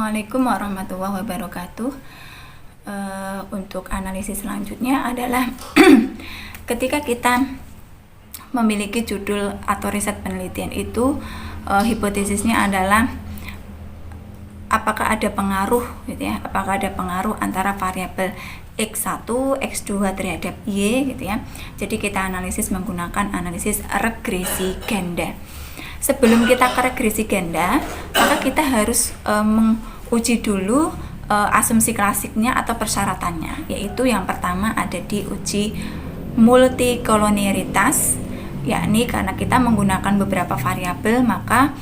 Assalamualaikum warahmatullahi wabarakatuh. Untuk analisis selanjutnya adalah ketika kita memiliki judul atau riset penelitian itu, hipotesisnya adalah apakah ada pengaruh gitu ya, apakah ada pengaruh antara variabel X1, X2 terhadap Y gitu ya. Jadi kita analisis menggunakan analisis regresi ganda. Sebelum kita ke regresi ganda, maka kita harus menguji dulu asumsi klasiknya atau persyaratannya, yaitu yang pertama ada di uji multikolonialitas, yakni karena kita menggunakan beberapa variabel, maka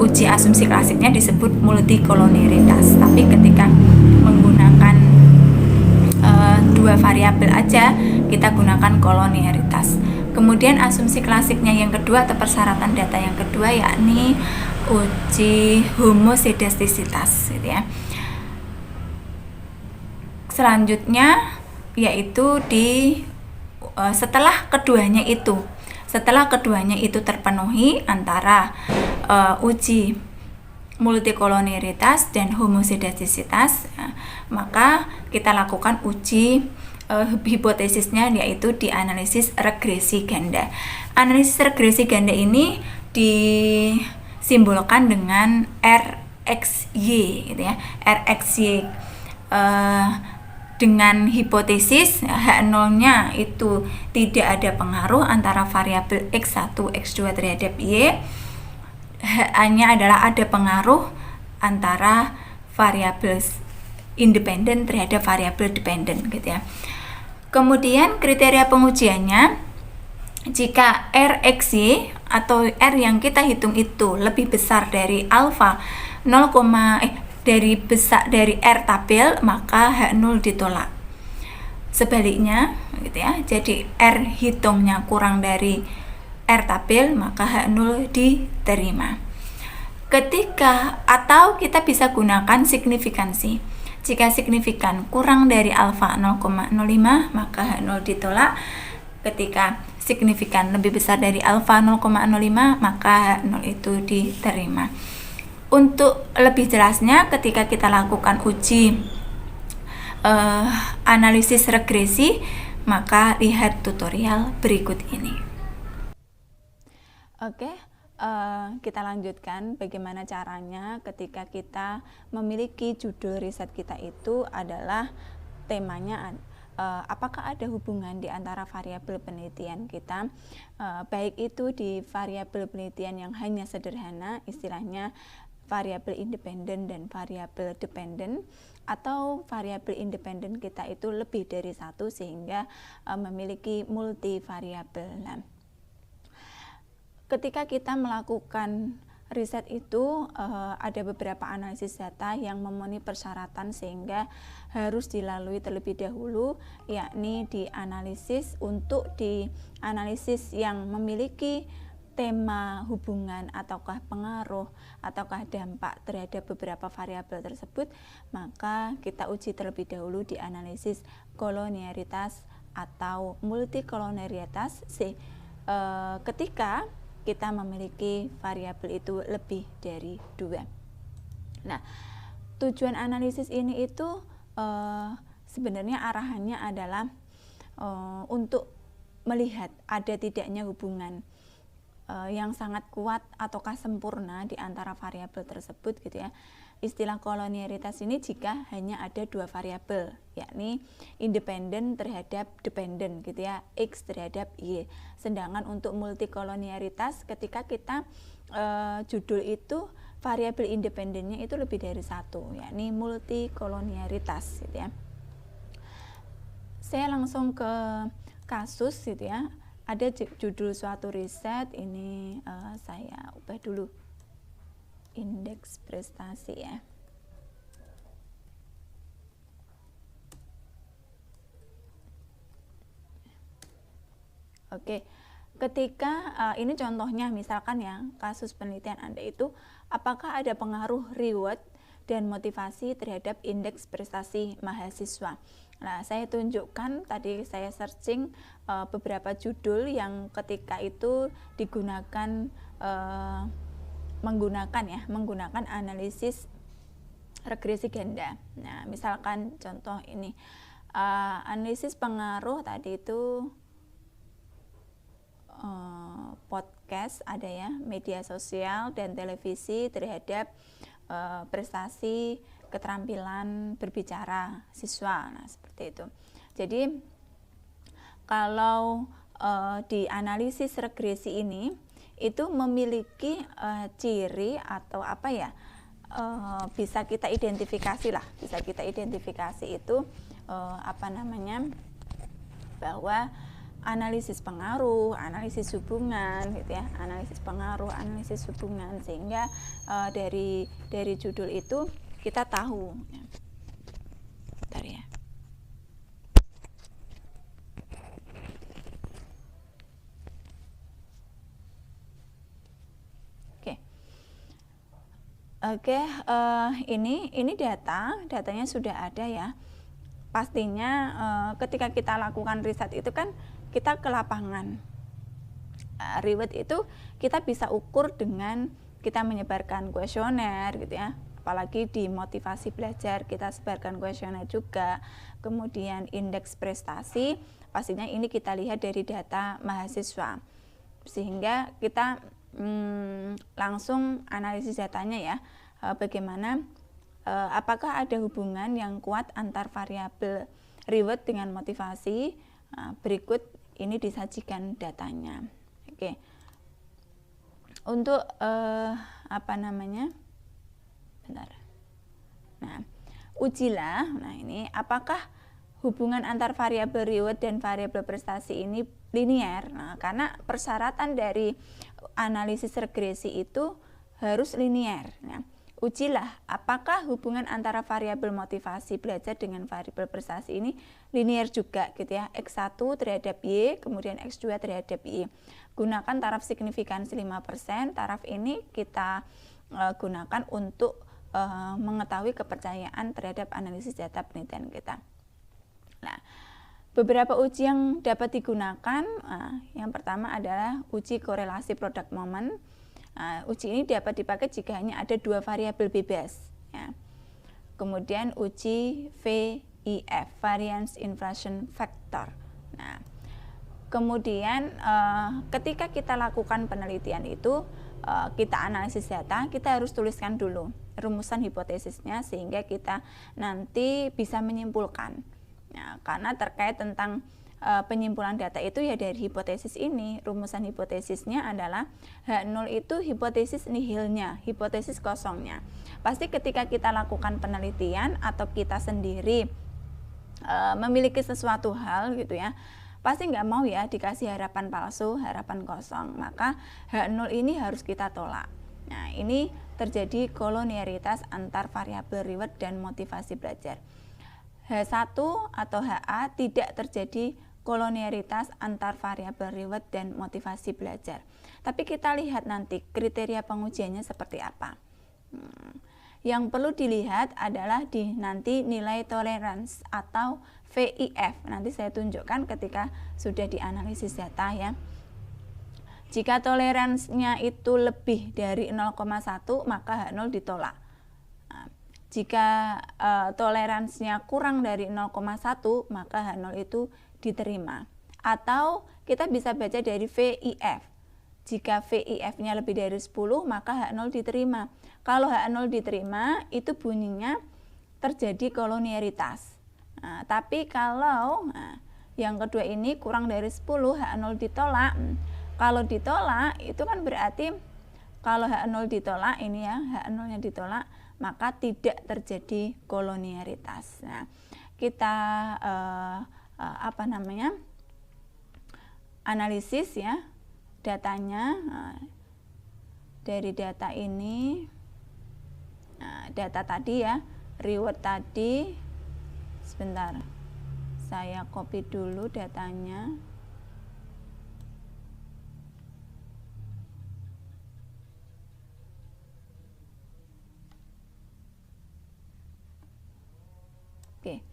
uji asumsi klasiknya disebut multikolonialitas. Tapi ketika menggunakan dua variabel aja, kita gunakan kolonialitas. Kemudian asumsi klasiknya yang kedua atau persyaratan data yang kedua yakni uji homosedastisitas gitu ya. Selanjutnya yaitu setelah keduanya itu terpenuhi antara uji multikolonialitas dan homosedastisitas, maka kita lakukan uji hipotesisnya, yaitu di analisis regresi ganda. Analisis regresi ganda ini disimbolkan dengan RXY gitu ya. RXY dengan hipotesis H0-nya itu tidak ada pengaruh antara variabel X1, X2 terhadap Y. H-nya adalah ada pengaruh antara variabel independen terhadap variabel dependen gitu ya. Kemudian kriteria pengujiannya, jika RXY atau R yang kita hitung itu lebih besar dari alfa dari R tabel, maka H0 ditolak. Sebaliknya gitu ya. Jadi R hitungnya kurang dari R tabel, maka H0 diterima. Atau kita bisa gunakan signifikansi. Jika signifikan kurang dari alfa 0,05, maka H0 ditolak. Ketika signifikan lebih besar dari alfa 0,05, maka H0 itu diterima. Untuk lebih jelasnya, ketika kita lakukan uji analisis regresi, maka lihat tutorial berikut ini. Oke. Kita lanjutkan bagaimana caranya ketika kita memiliki judul riset kita itu adalah temanya apakah ada hubungan di antara variabel penelitian kita, baik itu di variabel penelitian yang hanya sederhana, istilahnya variabel independen dan variabel dependen, atau variabel independen kita itu lebih dari satu sehingga memiliki multivariabel. Ketika kita melakukan riset itu ada beberapa analisis data yang memenuhi persyaratan sehingga harus dilalui terlebih dahulu, yakni dianalisis yang memiliki tema hubungan ataukah pengaruh ataukah dampak terhadap beberapa variabel tersebut, maka kita uji terlebih dahulu di analisis kolonialitas atau multikolonialitas ketika kita memiliki variabel itu lebih dari 2. Nah, tujuan analisis ini itu sebenarnya arahannya adalah untuk melihat ada tidaknya hubungan yang sangat kuat ataukah sempurna di antara variabel tersebut gitu ya. Istilah kolonialitas ini jika hanya ada dua variabel, yakni independen terhadap dependen gitu ya, X terhadap Y. Sedangkan untuk multikolonialitas ketika kita judul itu variabel independennya itu lebih dari satu, yakni multikolonialitas gitu ya. Saya langsung ke kasus gitu ya. Ada judul suatu riset, ini saya ubah dulu indeks prestasi ya. Oke, ketika ini contohnya misalkan ya, kasus penelitian Anda itu apakah ada pengaruh reward dan motivasi terhadap indeks prestasi mahasiswa. Nah, saya tunjukkan tadi saya searching beberapa judul yang ketika itu digunakan menggunakan analisis regresi ganda. Nah, misalkan contoh ini, analisis pengaruh tadi itu podcast ada ya, media sosial dan televisi terhadap prestasi keterampilan berbicara siswa. Nah, seperti itu. Jadi kalau di analisis regresi ini itu memiliki ciri atau apa ya, bisa kita identifikasi itu bahwa analisis pengaruh, analisis hubungan gitu ya, analisis pengaruh, analisis hubungan, sehingga dari judul itu kita tahu ya. Bentar ya. Oke, ini datanya sudah ada ya. Pastinya ketika kita lakukan riset itu kan kita ke lapangan. Riset itu kita bisa ukur dengan kita menyebarkan kuesioner gitu ya. Apalagi di motivasi belajar kita sebarkan kuesioner juga. Kemudian indeks prestasi, pastinya ini kita lihat dari data mahasiswa. Sehingga kita langsung analisis datanya ya, bagaimana apakah ada hubungan yang kuat antar variabel reward dengan motivasi. Berikut ini disajikan datanya. Oke, untuk bentar. Nah, ujilah. Nah, ini apakah hubungan antar variabel reward dan variabel prestasi ini linear. Nah, karena persyaratan dari analisis regresi itu harus linear. Nah, ujilah apakah hubungan antara variabel motivasi belajar dengan variabel prestasi ini linear juga gitu ya. X1 terhadap Y, kemudian X2 terhadap Y. Gunakan taraf signifikansi 5%. Taraf ini kita gunakan untuk mengetahui kepercayaan terhadap analisis data penelitian kita. Nah, beberapa uji yang dapat digunakan, yang pertama adalah uji korelasi product moment. Uji ini dapat dipakai jika hanya ada dua variabel bebas. Ya. Kemudian uji VIF, variance inversion factor. Nah, kemudian ketika kita lakukan penelitian itu, kita analisis data, kita harus tuliskan dulu rumusan hipotesisnya sehingga kita nanti bisa menyimpulkan. Nah, karena terkait tentang penyimpulan data itu ya dari hipotesis ini. Rumusan hipotesisnya adalah H0 itu hipotesis nihilnya, hipotesis kosongnya. Pasti ketika kita lakukan penelitian atau kita sendiri memiliki sesuatu hal gitu ya, pasti nggak mau ya dikasih harapan palsu, harapan kosong. Maka H0 ini harus kita tolak. Nah, ini terjadi kolonialitas antar variabel reward dan motivasi belajar. H1 atau HA tidak terjadi kolonialitas antar variabel reward dan motivasi belajar. Tapi kita lihat nanti kriteria pengujiannya seperti apa. Yang perlu dilihat adalah nanti nilai tolerance atau VIF. Nanti saya tunjukkan ketika sudah dianalisis data ya. Jika toleransinya itu lebih dari 0,1 maka H0 ditolak. Jika toleransinya kurang dari 0,1 maka H0 itu diterima. Atau kita bisa baca dari VIF. Jika VIF-nya lebih dari 10 maka H0 diterima. Kalau H0 diterima itu bunyinya terjadi kolonialitas. Tapi kalau yang kedua ini kurang dari 10 H0 ditolak. Kalau ditolak itu kan berarti kalau H0 ditolak ini ya, H0-nya ditolak maka tidak terjadi kolonialitas. Nah, kita analisis ya datanya. Dari data ini, data tadi ya, reward tadi, sebentar, saya copy dulu datanya. Oke.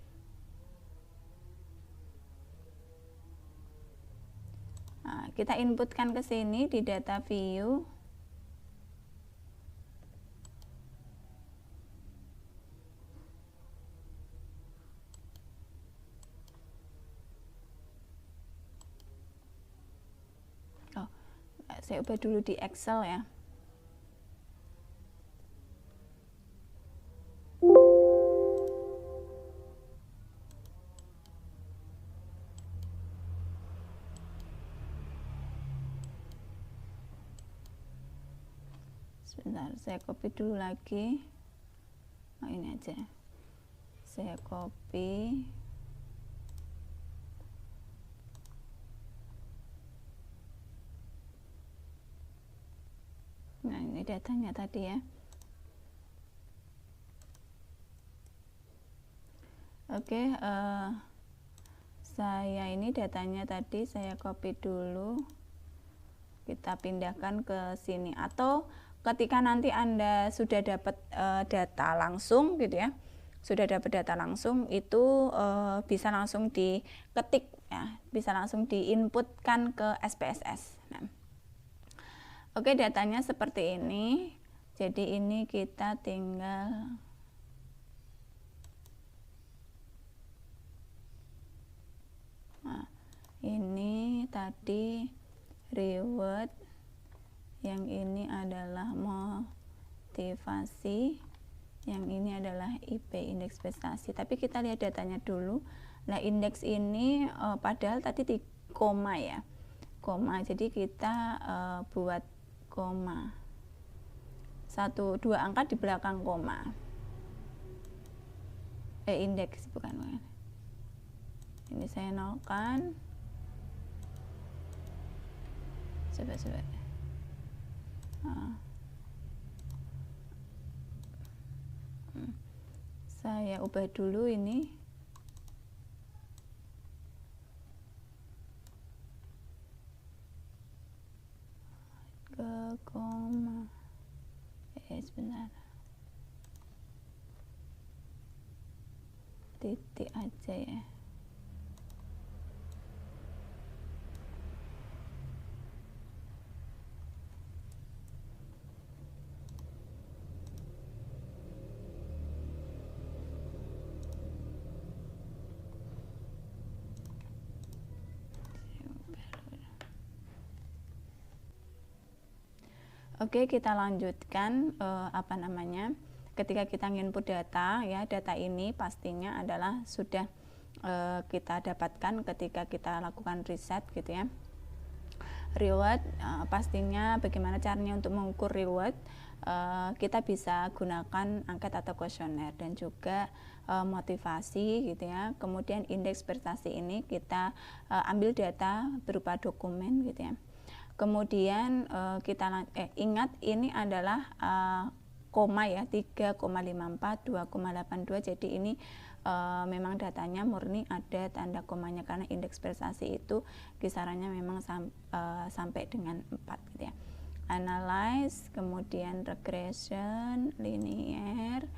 Nah, kita inputkan ke sini di data view. saya ubah dulu di Excel ya. Sebentar, saya copy dulu lagi. Oh, ini aja. Saya copy. Nah, ini datanya tadi ya. Oke, saya ini datanya tadi saya copy dulu. Kita pindahkan ke sini, atau ketika nanti Anda sudah dapat data langsung gitu ya, sudah dapat data langsung itu bisa langsung diketik ya, bisa langsung diinputkan ke SPSS. Nah, oke, datanya seperti ini. Jadi ini kita tinggal ini tadi reward, yang ini adalah motivasi, yang ini adalah IP, indeks prestasi. Tapi kita lihat datanya dulu. Nah, indeks ini padahal tadi di koma ya, koma. Jadi kita buat koma, 1 2 angka di belakang koma. Indeks bukan. Ini saya nolkan. Coba. Saya ubah dulu ini. Ke koma. Sebentar. Titik aja ya. Oke, kita lanjutkan ketika kita input data ya, data ini pastinya adalah sudah kita dapatkan ketika kita lakukan riset gitu ya. Reward, pastinya bagaimana caranya untuk mengukur reward, kita bisa gunakan angket atau kuesioner, dan juga motivasi gitu ya. Kemudian indeks prestasi ini kita ambil data berupa dokumen gitu ya. Kemudian kita ingat ini adalah koma ya, 3,54, 2,82. Jadi ini memang datanya murni ada tanda komanya, karena indeks prestasi itu kisarannya memang sampai dengan 4 gitu ya. Analyze, kemudian regression, linear.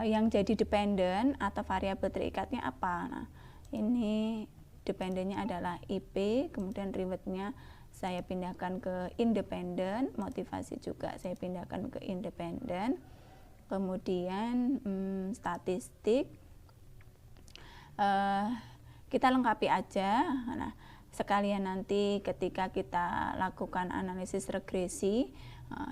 Yang jadi dependent atau variabel terikatnya apa? Nah, ini dependennya adalah IP, kemudian rewardnya saya pindahkan ke independent, motivasi juga saya pindahkan ke independent, kemudian statistik kita lengkapi aja. Nah, sekalian nanti ketika kita lakukan analisis regresi,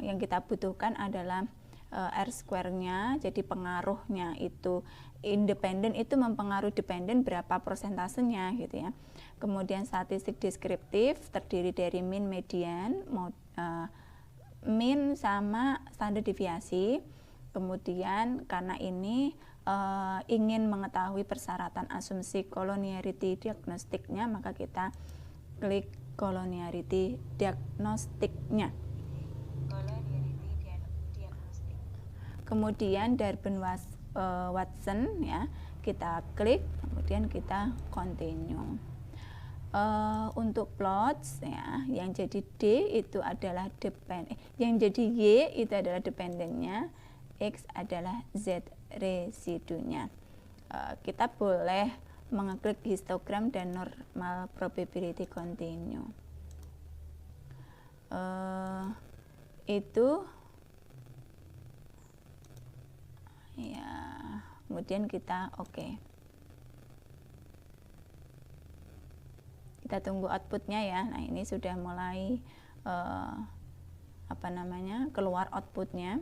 yang kita butuhkan adalah R-square-nya, jadi pengaruhnya itu independen itu mempengaruhi dependen berapa persentasenya gitu ya. Kemudian statistik deskriptif terdiri dari mean, median, mean sama standar deviasi. Kemudian karena ini ingin mengetahui persyaratan asumsi collinearity diagnostiknya, maka kita klik collinearity diagnostiknya. Kemudian Darben-Watson ya, kita klik, kemudian kita continue. Untuk plots ya, yang jadi D itu adalah yang jadi Y itu adalah dependennya, X adalah Z residunya. Kita boleh mengeklik histogram dan normal probability continue. Itu ya, kemudian kita Kita tunggu outputnya ya. Nah, ini sudah mulai keluar outputnya.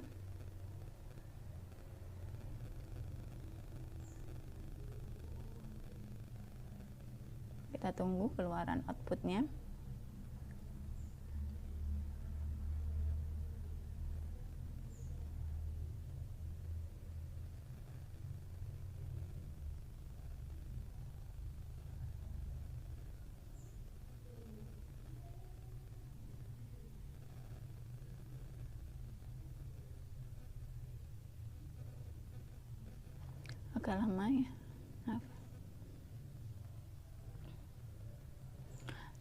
Kita tunggu keluaran outputnya. Agak lama ya. Maaf.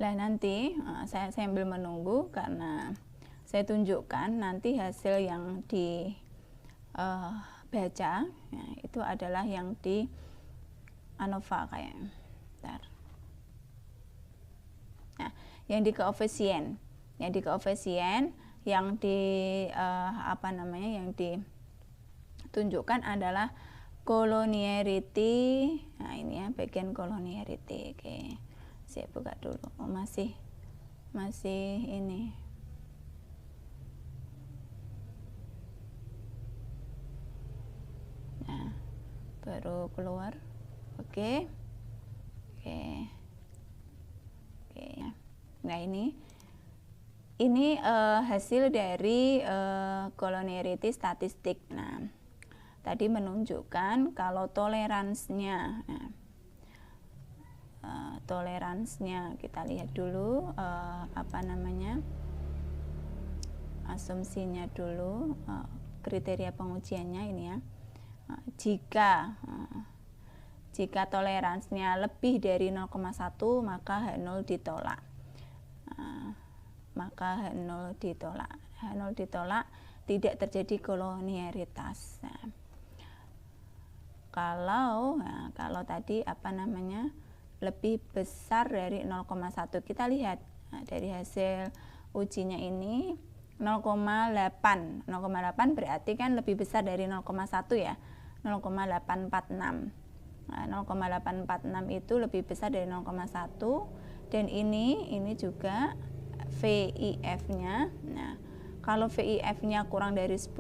Nah, nanti saya sambil menunggu karena saya tunjukkan nanti hasil yang dibaca ya, itu adalah yang di ANOVA kayaknya. Bentar. Nah, yang di koefisien, yang ditunjukkan adalah collinearity. Nah, ini ya bagian collinearity. Oke, saya buka dulu. Oh, masih ini. Nah, baru keluar. Oke. Nah, ini hasil dari collinearity statistik. Nah, tadi menunjukkan kalau toleransinya, toleransinya kita lihat dulu asumsinya dulu, kriteria pengujiannya ini ya. Jika toleransinya lebih dari 0,1 maka H0 ditolak. H0 ditolak, tidak terjadi collinearitas. Nah, kalau tadi lebih besar dari 0,1, kita lihat dari hasil ujinya ini 0,8 berarti kan lebih besar dari 0,1 ya, 0,846. Nah, 0,846 itu lebih besar dari 0,1, dan ini juga VIF-nya. Nah, kalau VIF-nya kurang dari 10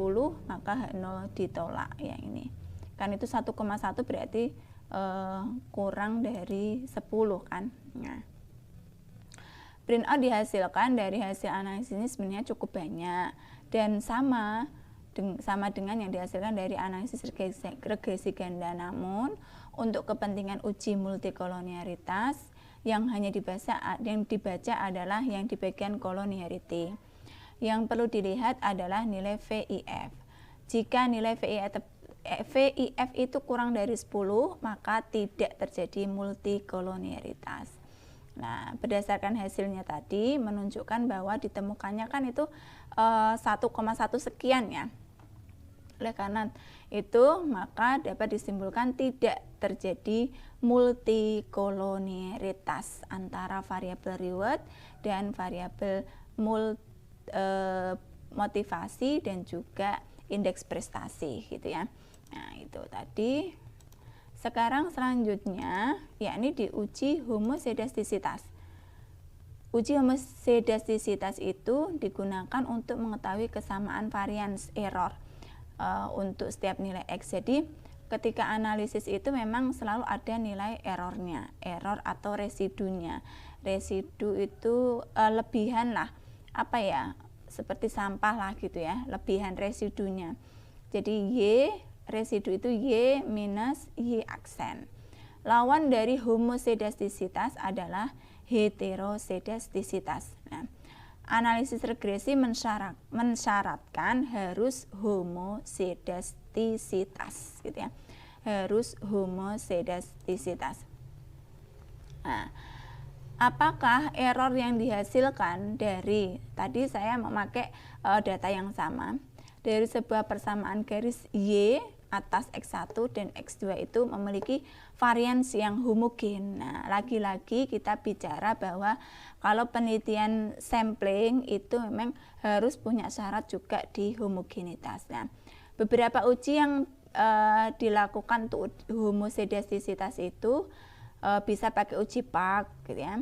maka H0 ditolak ya. Ini kan itu 1,1 berarti kurang dari 10 kan. Nah, printout dihasilkan dari hasil analisis ini sebenarnya cukup banyak dan sama dengan yang dihasilkan dari analisis regresi ganda, namun untuk kepentingan uji multikolonialitas yang dibaca adalah yang di bagian collinearity. Yang perlu dilihat adalah nilai VIF. Jika nilai VIF itu kurang dari 10 maka tidak terjadi multikolonialitas. Nah, berdasarkan hasilnya tadi menunjukkan bahwa ditemukannya kan itu 1,1 sekian ya. Oleh karena itu maka dapat disimpulkan tidak terjadi multikolonialitas antara variabel reward dan variabel motivasi dan juga indeks prestasi gitu ya. Nah, itu tadi. Sekarang selanjutnya yakni diuji homosedastisitas. Uji homosedastisitas itu digunakan untuk mengetahui kesamaan varians error untuk setiap nilai X. Jadi ketika analisis itu memang selalu ada nilai errornya, error atau residunya. Residu itu lebihan lah, seperti sampah lah gitu ya, lebihan residunya. Jadi residu itu Y minus Y aksen. Lawan dari homosedastisitas adalah heterosedastisitas. Nah, analisis regresi mensyaratkan harus homosedastisitas gitu ya. Harus homosedastisitas. Nah, apakah error yang dihasilkan dari tadi saya memakai data yang sama dari sebuah persamaan garis Y atas X1 dan X2 itu memiliki varians yang homogen. Nah, lagi-lagi kita bicara bahwa kalau penelitian sampling itu memang harus punya syarat juga di homogenitas. Nah, beberapa uji yang dilakukan untuk homosedastisitas itu bisa pakai uji Park gitu ya.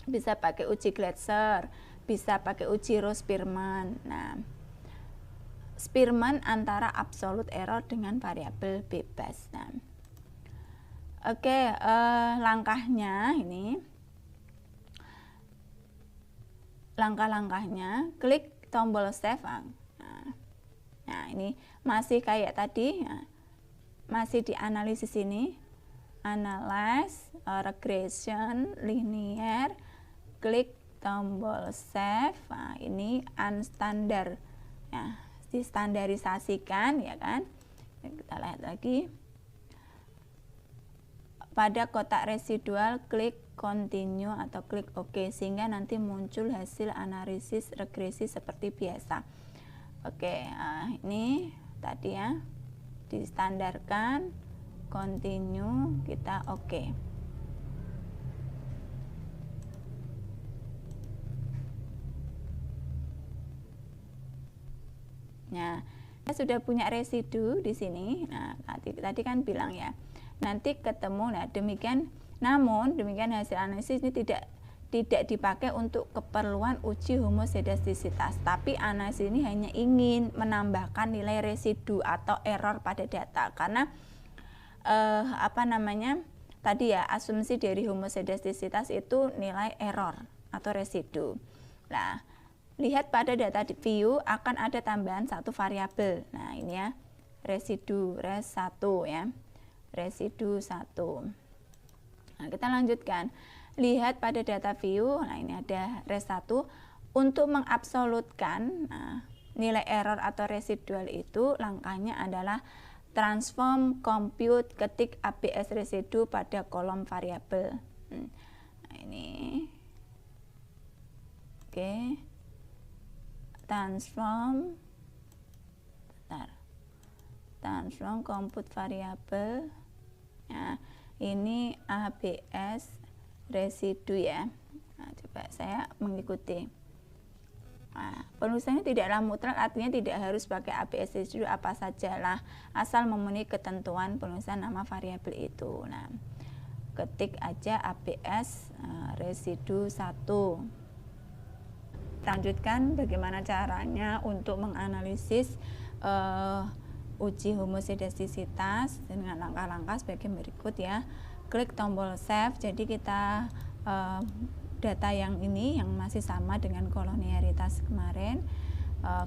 bisa pakai uji Glatzer, bisa pakai uji Rowe-Spearman. Nah, Spearman antara absolute error dengan variabel bebas. Nah, oke, langkahnya ini, langkah-langkahnya, klik tombol save. Nah, ini masih kayak tadi, masih di analisis ini, analyze, regression, linear, klik tombol save. Nah, ini unstandard, ya, distandarisasikan, ya kan. Kita lihat lagi. Pada kotak residual, klik continue atau klik OK, sehingga nanti muncul hasil analisis regresi seperti biasa. Oke, ini tadi ya, distandarkan, continue, kita OK. Nah, kita sudah punya residu di sini. Nah, tadi kan bilang ya, nanti ketemu. Nah, demikian. Namun demikian hasil analisis ini tidak dipakai untuk keperluan uji homozedastisitas. Tapi analisis ini hanya ingin menambahkan nilai residu atau error pada data, karena tadi ya, asumsi dari homozedastisitas itu nilai error atau residu. Nah, lihat pada data view akan ada tambahan satu variabel. Nah, ini ya, residu res1 ya. Residu 1. Nah, kita lanjutkan. Lihat pada data view. Nah, ini ada res1. Untuk mengabsolutkan nilai error atau residual itu, langkahnya adalah transform compute, ketik ABS residu pada kolom variabel. Nah, ini. Oke. Transform compute variabel. Nah, ini ABS residu ya. Nah, coba saya mengikuti. Nah, penulisannya tidaklah mutlak, artinya tidak harus pakai ABS residu apa sajalah, asal memenuhi ketentuan penulisan nama variabel itu. Nah, ketik aja ABS residu 1. Lanjutkan bagaimana caranya untuk menganalisis uji homozedastisitas dengan langkah-langkah sebagai berikut ya. Klik tombol save. Jadi kita data yang ini yang masih sama dengan kolonialitas kemarin,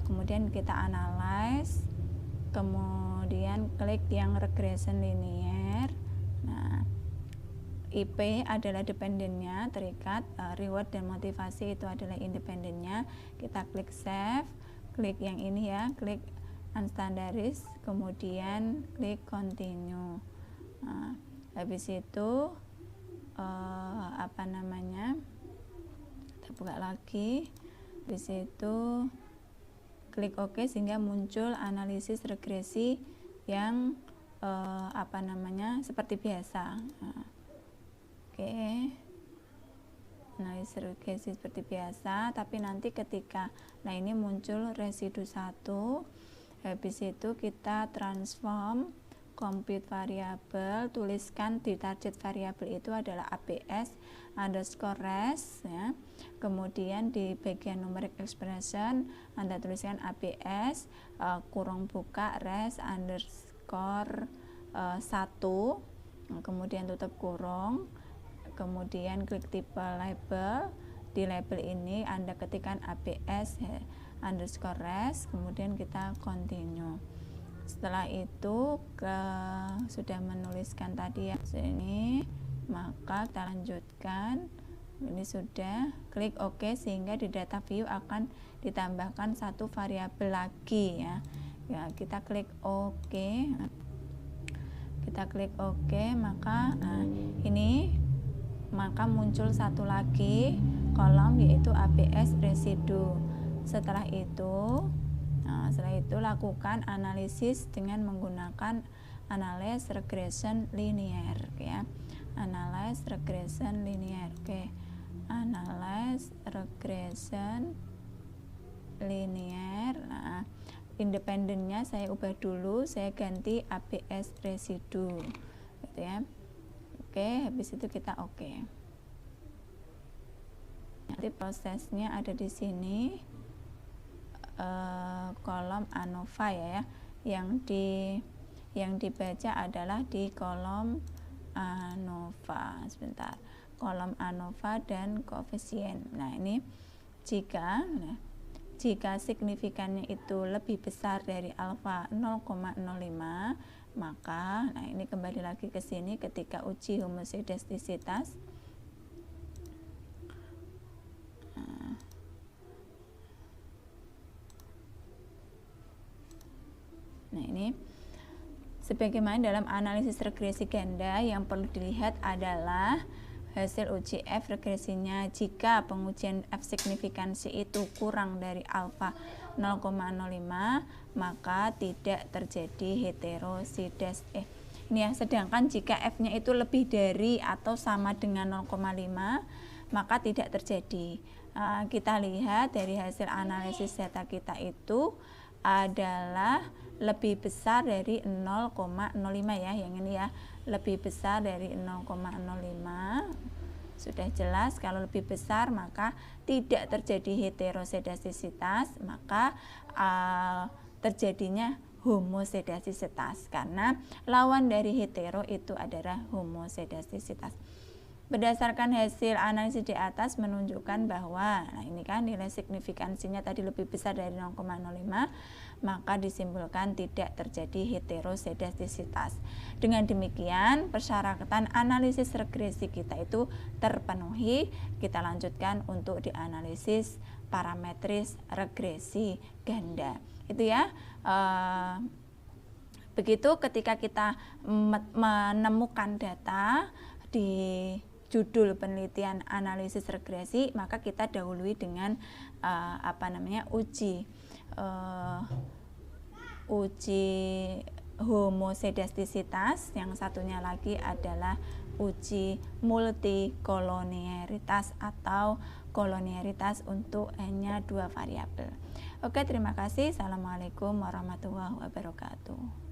kemudian kita analyze, kemudian klik yang regression linear. Nah, IP adalah dependennya, terikat, reward dan motivasi itu adalah independennya. Kita klik save, klik yang ini ya, klik unstandaris, kemudian klik continue. Nah, habis itu kita buka lagi, habis itu klik OK, sehingga muncul analisis regresi yang seperti biasa. Nah, oke, analisis regresi seperti biasa, tapi nanti ketika ini muncul residu 1, habis itu kita transform compute variabel, tuliskan di target variabel itu adalah ABS underscore res ya. Kemudian di bagian numeric expression Anda tuliskan ABS kurung buka res underscore 1, kemudian tutup kurung, kemudian klik tipe label. Di label ini Anda ketikkan ABS underscore res, kemudian kita continue. Setelah itu sudah menuliskan tadi ya sini, maka kita lanjutkan. Ini sudah, klik OK, sehingga di data view akan ditambahkan satu variabel lagi ya. Ya, kita klik OK. Kita klik OK, maka maka muncul satu lagi kolom, yaitu ABS residu. Setelah itu lakukan analisis dengan menggunakan analyze regression linear ya. Analyze regression linear. Oke. Analyze regression linear. Nah, independennya saya ubah dulu, saya ganti ABS residu gitu ya. Oke, habis itu kita oke. Nanti prosesnya ada di sini, kolom ANOVA ya, yang dibaca adalah di kolom ANOVA. Sebentar, kolom ANOVA dan koefisien. Nah, ini jika signifikannya itu lebih besar dari alfa 0,05, maka nah ini kembali lagi ke sini ketika uji homosedastisitas. Nah, ini sebagaimana dalam analisis regresi ganda, yang perlu dilihat adalah hasil uji F regresinya. Jika pengujian F signifikansi itu kurang dari alfa 0,05, maka tidak terjadi heterosidas. Ini ya, sedangkan jika F-nya itu lebih dari atau sama dengan 0,5, maka tidak terjadi. Kita lihat dari hasil analisis data kita itu adalah lebih besar dari 0,05 ya, yang ini ya, lebih besar dari 0,05. Sudah jelas kalau lebih besar maka tidak terjadi heterosedastisitas, maka terjadinya homosedastisitas, karena lawan dari hetero itu adalah homosedastisitas. Berdasarkan hasil analisis di atas menunjukkan bahwa nah ini kan nilai signifikansinya tadi lebih besar dari 0,05, maka disimpulkan tidak terjadi heterosedastisitas. Dengan demikian persyaratan analisis regresi kita itu terpenuhi. Kita lanjutkan untuk dianalisis parametris regresi ganda. Itu ya. Begitu ketika kita menemukan data di judul penelitian analisis regresi, maka kita dahului dengan uji homosedastisitas. Yang satunya lagi adalah uji multikoloniaritas atau koloniaritas untuk hanya 2 variabel. Oke, terima kasih. Assalamualaikum warahmatullahi wabarakatuh.